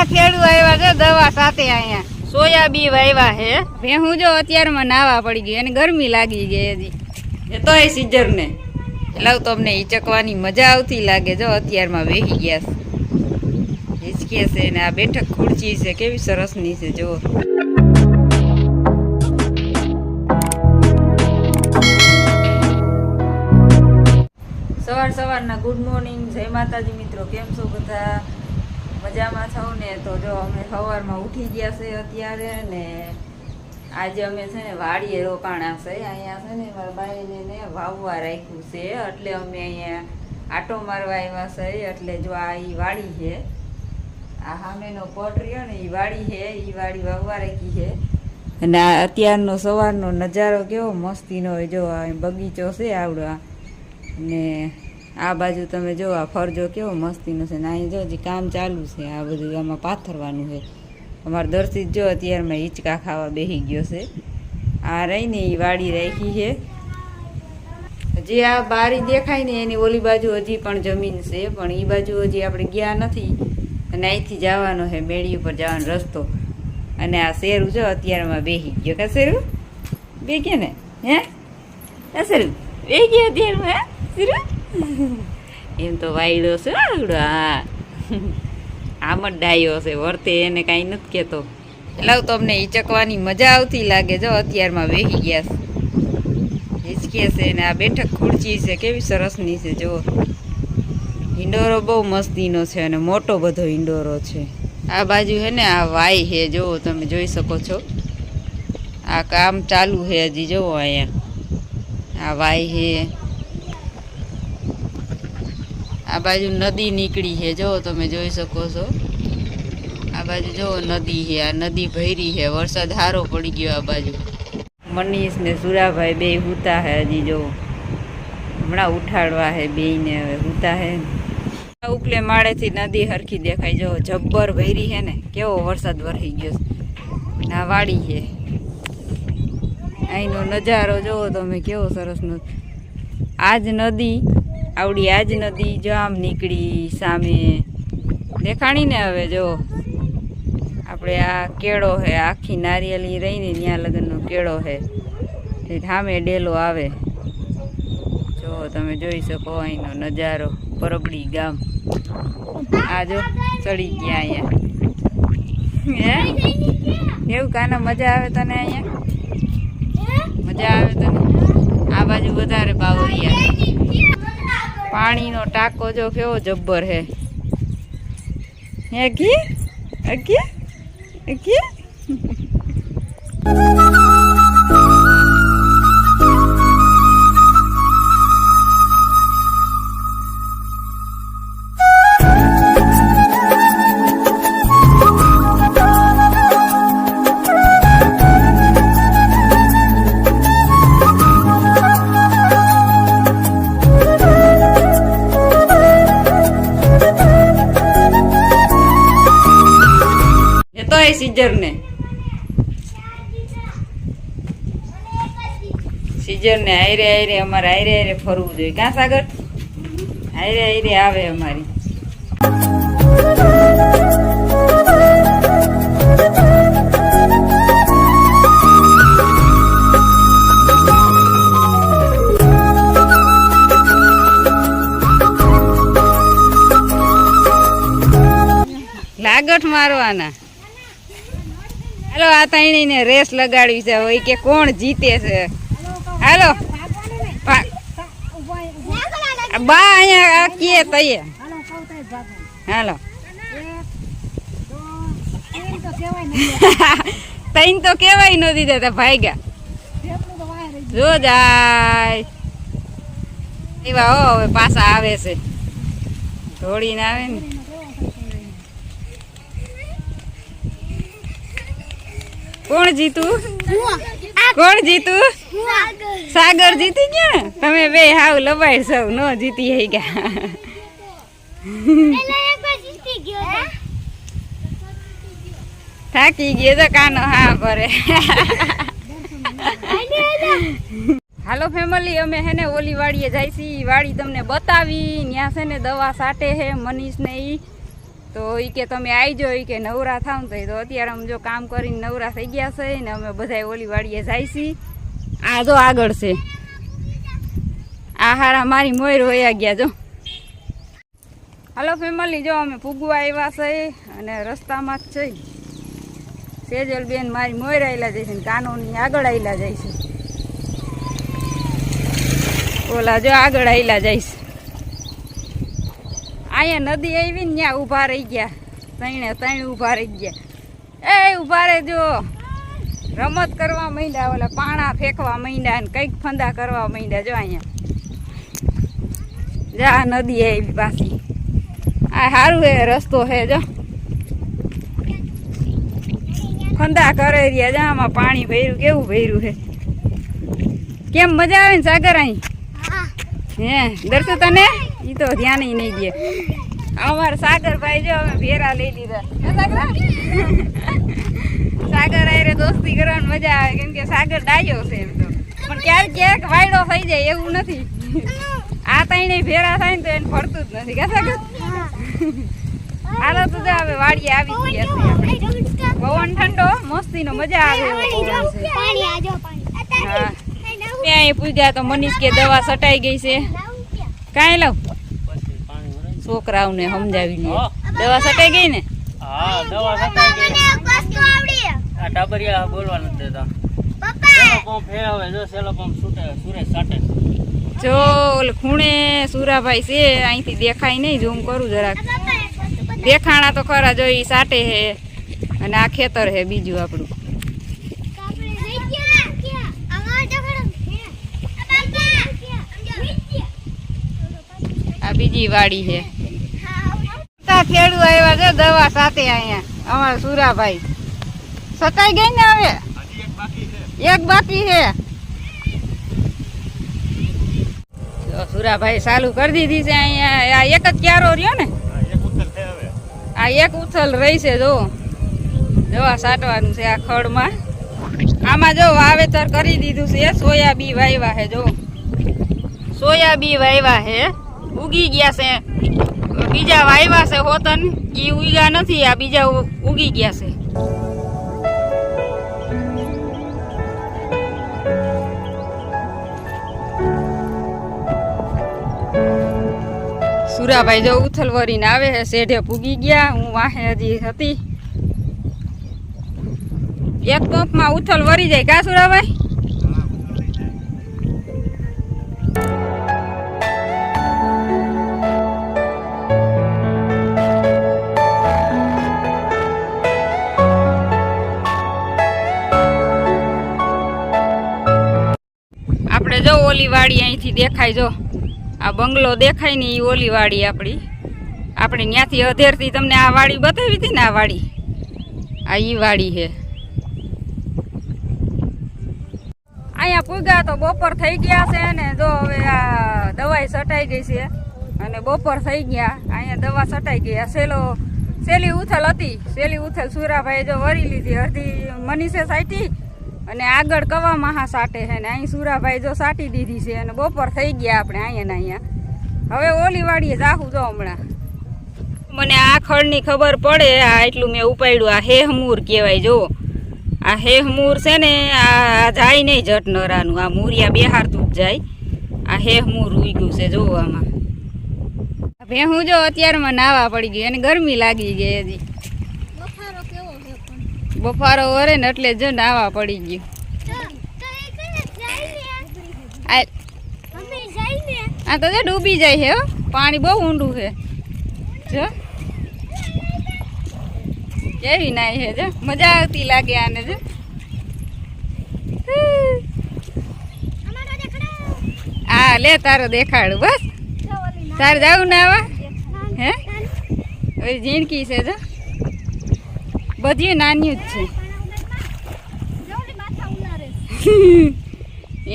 ખેડૂ આવ્યા છે દવા સાથે અહીંયા સોયાબીન વાવ્યા હે ભેહું જો અત્યારમાં નાવા પડી ગઈ અને ગરમી લાગી ગઈ હજી એ તો એ સીઝર ને લાવ તમને હિચકવાની મજા આવતી લાગે જો અત્યારમાં બેહી ગયા છે હિચકે છે ને આ બેઠક ખુરચી છે કેવી સરસની છે જો સવારના ગુડ મોર્નિંગ જય માતાજી મિત્રો કેમ છો બધા મજામાં છો ને તો જો અમે સવારમાં ઉઠી ગયા છે અત્યારે ને આજે અમે છે ને વાડીએ રોકાણા છે અહીંયા છે ને મારા બાઈને ને વાવવા રાખ્યું છે એટલે અમે અહીંયા આટો મારવા આવ્યા છે એટલે જો આ ઈ વાડી છે આ સામેનો પટ રહ્યો ને ઈ વાડી છે ઈ વાડી વાવવા રાખી છે અને આ અત્યારનો સવારનો નજારો કેવો મસ્તીનો હોય જો આ બગીચો છે આવડો ને આ બાજુ તમે જો આ ફરજો કેવો મસ્તીનો છે ને અહીં જો હજી કામ ચાલુ છે આ બધું આમાં પાથરવાનું છે અમારે દર્શિત જો અત્યારમાં હિંચકા ખાવા બેસી ગયો છે આ રહીને એ વાડી રાખી છે જે આ બારી દેખાય ને એની ઓલી બાજુ હજી પણ જમીન છે પણ એ બાજુ હજી આપણે ગયા નથી અને અહીંથી જવાનો છે મેળી ઉપર જવાનો રસ્તો અને આ શેરું જો અત્યારમાં બેસી ગયો કા શેરું બે ગયા ને હે શેરું બે ગયા અત્યારમાં હે શેરું એમ તો વાયડો છે આવડો હા આમ જ ડાયો છે વર્તે એને કાંઈ નથી કહેતો એટલે તમને હિચકવાની મજા આવતી લાગે જો અત્યારમાં બેસી ગયા છે હિચકે છે ને આ બેઠક ખુરચી છે કેવી સરસની છે જો હિંડોરો બહુ મસ્તીનો છે અને મોટો બધો હિંડોરો છે આ બાજુ છે ને આ વાય છે જો તમે જોઈ શકો છો આ કામ ચાલુ છે હજી જુઓ અહીંયા આ વાય છે આ બાજુ નદી નીકળી છે જો તમે જોઈ શકો છો આ બાજુ જો નદી છે આ નદી ભરી છે વરસાદ સારો પડી ગયો આ બાજુ મનીષ ને સુરાભાઈ બે હુતા હે હજી જો હમણાં ઉઠાડવા હે બેયને હવે હુતા હે ઉપલે માળેથી નદી હરખી દેખાય જો જબ્બર ભરી છે ને કેવો વરસાદ વરસી ગયો આ વાડી છે અહીંનો નજારો જોવો તમે કેવો સરસનો આજ નદી આવડી આજ નદી જામ નીકળી સામે દેખાણી ને હવે જો આપણે આ કેળો હે આખી નારિયેલી રહીને ત્યાં લગનનો કેળો હે સામે ડેલો આવે જો તમે જોઈ શકો અહીંનો નજારો પરબડી ગામ આ જો ચડી ગયા અહીંયા હે એવું કાના મજા આવે તને અહીંયા મજા આવે તને આ બાજુ વધારે બાવરિયા પાણીનો ટાંકો જો કેવો જબ્બર હે અગી અગી અગી સીઝર ને આયરે આયરે અમારે આયરે આયરે ફરવું જોઈએ કાં સાગર આયરે આયરે આવે અમારી લાગઠ મારવાના હાલો આ તણીને રેસ લગાડવી છે હોય કે કોણ જીતે છે હાલો બા અહીંયા કીએ તઈએ હાલો તૈન તો કેવાય ન દીધા તા ભાગ્યા જો જાય એવા હો હવે પાછા આવે છે દોડીને આવે ને કોણ જીતું કોણ જીતું સાગર જીતી ગયા ને તમે બે હાવ લબાઈ સૌ નો જીતી હઈ ગયા થાકી ગયો તો કાનો હા ભરે હાલો ફેમિલી અમે હે ને ઓલી વાડીએ જાય છી વાડી તમને બતાવી ત્યાં છે ને દવા સાટે હે મનીષ ને ઈ તો એ કે તમે આવજો એ કે નવરા થાવ ને તો અત્યારે અમે જો કામ કરીને નવરા થઈ ગયા છે ને અમે બધા ઓલી વાડીએ જાય છીએ. આ જો આગળ છે આ હારા મારી મોર વયા ગયા જો. હલો ફેમિલી, જો અમે ફૂગવા આવ્યા છે અને રસ્તામાં જ છે. સેજલબેન મારી મોર આવેલા જાય છે ને કાનોની આગળ આવેલા જાય છે. ઓલા જો આગળ આવેલા જાય છે. અહીંયા નદી આવી ને ત્યાં ઊભા રહી ગયા. ત્રણ ઊભા રહી ગયા. એ ઊભા રહેજો, રમત કરવા માંડ્યા, ઓલા પાણા ફેંકવા માંડ્યા ને કંઈક ફંદા કરવા માંડ્યા. જો અહીંયા જા નદી આવી પાછી. આ સારું હે રસ્તો હે જો, ફંદા કરે રહ્યા. જા આમાં પાણી ભર્યું, કેવું ભર્યું હે. કેમ મજા આવે ને સાગર અહીં? હે દર્શો તને? ઈ તો ધ્યાન નહીં દે. અમારા સાગરભાઈ જો અમે ભેરા લઈ લીધા. સાગર આરે દોસ્તી કરવાની મજા આવે, કેમ કે સાગર ડાયો છે એમ તો, પણ ક્યારેક ક્યારેક વાયડો થઈ જાય એવું નથી. આ ત્રણેય ભેરા થાય ને તો એને ફરતું જ નથી. કા સાગર? હાલો તો હવે વાડીએ આવી ગયા છે આપણે. પવન ઠંડો મસ્તીનો મજા આવે એવો પવન છે. હા ત્યાં પૂગ્યા તો મનીષ કે દવા સટાઈ ગઈ છે. કાંઈ લઉં છોકરાઓને સમજાવી લે. દવા સટાઈ ગઈ ને? હા દવા સટાઈ ગઈ. આ ટાબરિયા બોલવા નથી દેતા. પંપ હે હવે જો સેલો પંપ છૂટે સુરેશ સાટે. જો ઓલ ખૂણે સુરાભાઈ છે, અહીંથી દેખાય નહીં, ઝૂમ કરું જરાક. દેખાણા તો ખરા, જો ઈ સાટે હે અને આ ખેતર હે બીજું આપણું. આ બીજી વાડી છે. ખેડૂ આવ્યા છે દવા સાથે અહીંયા અમારા સુરાભાઈ. સટાઈ ગઈ ને હવે? એક બાકી છે. સુરાભાઈ ચાલુ કરી દીધી છે અહીંયા. આ એક જ ક્યારો રહ્યો ને? આ એક ઉથલ રહી છે. જો દવા છાંટવાનું છે આ ખડમાં. આમાં જો વાવેતર કરી દીધું છે. સોયાબી વાવ્યા છે. જો સોયાબી વાવ્યા છે, ઉગી ગયા છે. બીજા વાવ્યા છે હોતન, ઈ ઉગ્યા નથી. આ બીજા ઉગી ગયા છે. સુરાભાઈ જો ઉથલ વરીને આવે છે. શેઢે પૂગી ગયા. હું વાહે હજી હતી. એક પંપમાં ઉથલ વરી જાય. કા સુરાભાઈ? આપણે જો ઓલી વાડી અહીંથી દેખાય. જો આ બંગલો દેખાય ને એ ઓલી વાડી આપણી. આપણે ત્યાંથી અધેરથી તમને આ વાડી બતાવી હતી ને, આ વાડી આ ઈ વાડી છે. અહીંયા પૂગ્યા તો બપોર થઈ ગયા છે ને. જો હવે આ દવાઈ સટાઈ ગઈ છે અને બપોર થઈ ગયા. અહીંયા દવા સટાઈ ગઈ. આ સેલી ઉથલ હતી. સેલી ઉથલ સુરાભાઈ જો વરી લીધી. અડધી મનીષે સાટી અને આગળ કવામાં હા સાટે છે ને અહીં સુરાભાઈ જો સાટી દીધી છે. અને બપોર થઈ ગયા આપણે અહીંયા ને અહીંયા. હવે ઓલી વાડીએ જાહું. જો હમણાં મને આ ખડની ખબર પડે. આ એટલું મેં ઉપાડ્યું. આ હેહમૂર કહેવાય. જો આ હેહમૂર છે ને, આ જાય નહીં જટનરાનું. આ મૂરિયા બેહારતું જ જાય. આ હેહમૂર ઉગ્યું છે. જો આમાં ભેહું જો અત્યારમાં નાવા પડી ગઈ અને ગરમી લાગી ગઈ. હજી બફારો વરે ને એટલે જો નાવા પડી ગયું. આ તો જો ડૂબી જાય છે. પાણી બહુ ઊંડું છે. જો કેવી નાય છે. જો મજા આવતી લાગે આને. જો હા લે તારો દેખાડું. બસ તારે જાવું નાવા? હે હવે ઝીણકી છે. જો બધી નાની જ છે.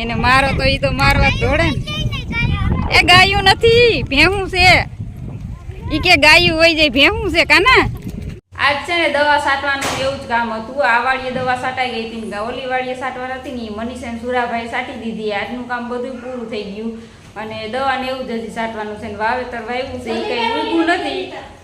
એને મારો તો ઈ તો મારવા દોડે ને. એ ગાયું નથી, ભેહું છે. ઈ કે ગાયું હોય જાય, ભેહું છે. કાના આજ છે ને દવા છાંટવાનું એવું જ કામ હતું. આ વાડીએ દવા છાંટાઈ ગઈ હતી, ઓલી વાડીએ છાંટવા હતી ને મનીષ અને સુરાભાઈ છાંટી દીધી. આજનું કામ બધું પૂરું થઈ ગયું. અને દવા ને એવું જ હજી છાંટવાનું છે ને વાવેતર વાવ્યું છે એ કંઈ ઊભું નથી.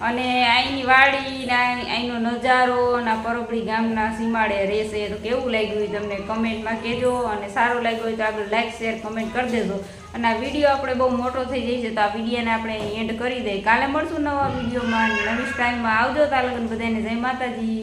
અને અહીંની વાડી ને અહીંનો નજારો અને આ પરબડી ગામના સીમાડે રહેશે તો કેવું લાગ્યું એ તમને કમેન્ટમાં કહેજો. અને સારું લાગ્યું હોય તો આપણે લાઈક શેર કમેન્ટ કરી દેજો. અને આ વિડીયો આપણે બહુ મોટો થઈ જાય છે તો આ વિડીયોને આપણે એન્ડ કરી દઈએ. કાલે મળશું નવા વિડીયોમાં નવી ટાઈમમાં. આવજો તાલગન બધાને જય માતાજી.